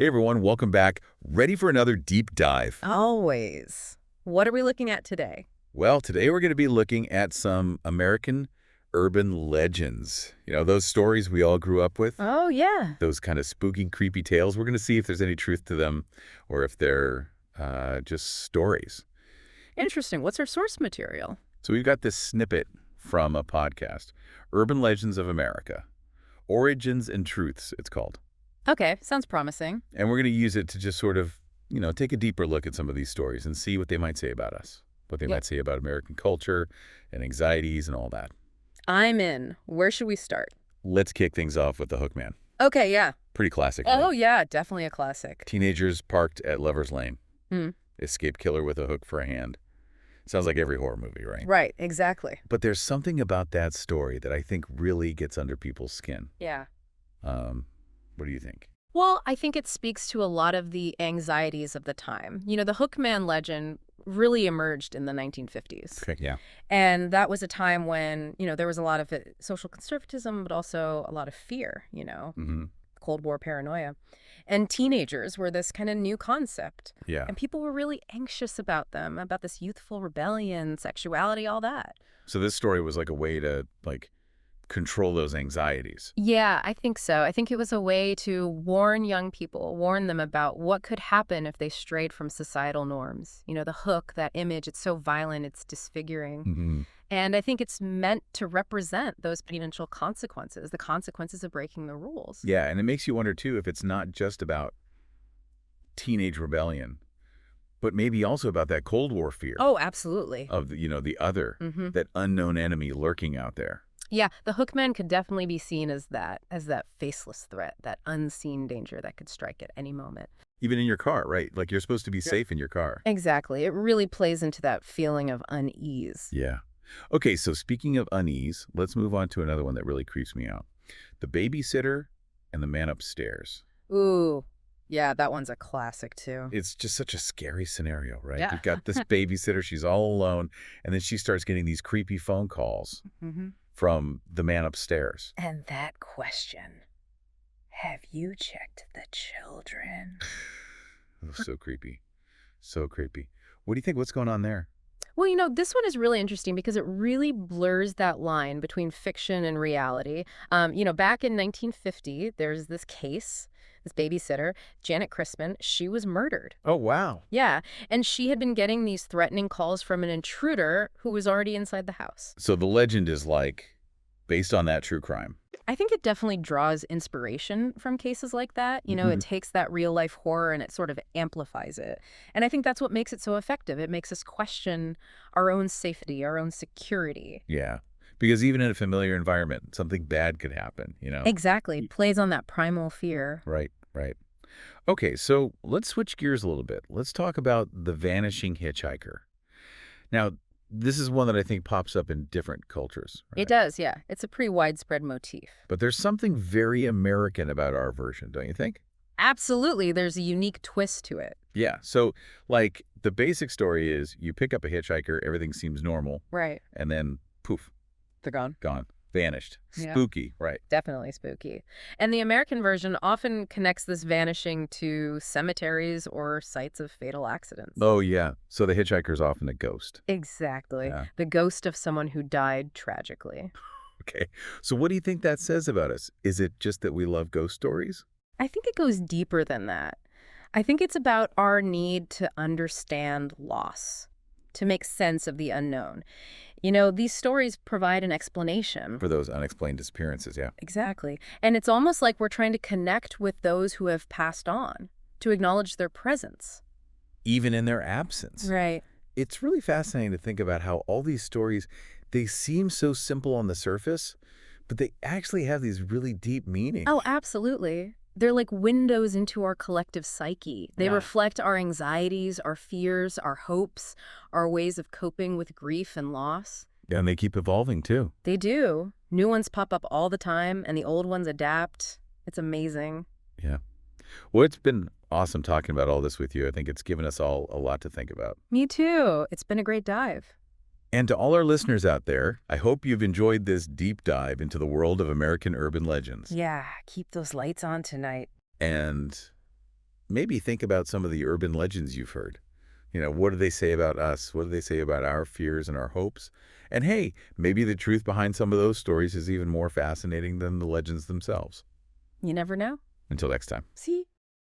Hey everyone, welcome back. Ready for another deep dive? Always. What are we looking at today? Well, today we're going to be looking at some American urban legends. You know, those stories we all grew up with, Oh, yeah. those kind of spooky, creepy tales. We're going to see if there's any truth to them or if they're just stories. Interesting. What's our source material? So we've got this snippet from a podcast, Urban Legends of America, Origins and Truths, it's called. Okay, sounds promising. And we're going to use it to just sort of, take a deeper look at some of these stories and see what they might say about us, what they might say about American culture and anxieties and all that. I'm in. Where should we start? Let's kick things off with the Hookman. Okay, yeah. Pretty classic. Oh, right? yeah, definitely a classic. Teenagers parked at Lover's Lane. Hmm. Escape killer with a hook for a hand. Sounds like every horror movie, right? Right, exactly. But there's something about that story that I think really gets under people's skin. Yeah. What do you think? Well, I think it speaks to a lot of the anxieties of the time. The Hookman legend really emerged in the 1950s. Okay, yeah. And that was a time when, there was a lot of social conservatism, but also a lot of fear, Mm-hmm. Cold War paranoia. And teenagers were this kind of new concept. Yeah. And people were really anxious about them, about this youthful rebellion, sexuality, all that. So this story was like a way to, control those anxieties. Yeah, I think so. I think it was a way to warn young people, warn them about what could happen if they strayed from societal norms. The hook, that image, it's so violent, it's disfiguring. Mm-hmm. And I think it's meant to represent those potential consequences, the consequences of breaking the rules. Yeah, and it makes you wonder, too, if it's not just about teenage rebellion, but maybe also about that Cold War fear. Oh, absolutely. Of, the other, that unknown enemy lurking out there. Yeah, the Hookman could definitely be seen as that faceless threat, that unseen danger that could strike at any moment. Even in your car, right? Like you're supposed to be safe in your car. Exactly. It really plays into that feeling of unease. Yeah. Okay, so speaking of unease, let's move on to another one that really creeps me out. The babysitter and the man upstairs. Ooh, yeah, that one's a classic too. It's just such a scary scenario, right? Yeah. You've got this babysitter, she's all alone, and then she starts getting these creepy phone calls from the man upstairs. And that question, have you checked the children? Oh, so creepy. So creepy. What do you think? What's going on there? Well, this one is really interesting because it really blurs that line between fiction and reality. Back in 1950, there's this case, this babysitter, Janet Crispin, she was murdered. Oh, wow. Yeah, and she had been getting these threatening calls from an intruder who was already inside the house. So the legend is based on that true crime. I think it definitely draws inspiration from cases like that. It takes that real life horror and it sort of amplifies it. And I think that's what makes it so effective. It makes us question our own safety, our own security. Yeah. Because even in a familiar environment, something bad could happen, Exactly. Plays on that primal fear. Right, right. Okay, so let's switch gears a little bit. Let's talk about the vanishing hitchhiker. Now, this is one that I think pops up in different cultures. Right? It does, yeah. It's a pretty widespread motif. But there's something very American about our version, don't you think? Absolutely. There's a unique twist to it. Yeah. So, the basic story is you pick up a hitchhiker, everything seems normal. Right. And then, poof. They're gone. Gone. Vanished. Yeah. Spooky, right. Definitely spooky. And the American version often connects this vanishing to cemeteries or sites of fatal accidents. Oh, yeah. So the hitchhiker's often a ghost. Exactly. Yeah. The ghost of someone who died tragically. Okay. So what do you think that says about us? Is it just that we love ghost stories? I think it goes deeper than that. I think it's about our need to understand loss, to make sense of the unknown. These stories provide an explanation. For those unexplained disappearances, yeah. Exactly. And it's almost like we're trying to connect with those who have passed on, to acknowledge their presence. Even in their absence. Right. It's really fascinating to think about how all these stories, they seem so simple on the surface, but they actually have these really deep meanings. Oh, absolutely. They're like windows into our collective psyche. They reflect our anxieties, our fears, our hopes, our ways of coping with grief and loss. And they keep evolving, too. They do. New ones pop up all the time, and the old ones adapt. It's amazing. Yeah. Well, it's been awesome talking about all this with you. I think it's given us all a lot to think about. Me too. It's been a great dive. And to all our listeners out there, I hope you've enjoyed this deep dive into the world of American urban legends. Yeah, keep those lights on tonight. And maybe think about some of the urban legends you've heard. What do they say about us? What do they say about our fears and our hopes? And hey, maybe the truth behind some of those stories is even more fascinating than the legends themselves. You never know. Until next time. See?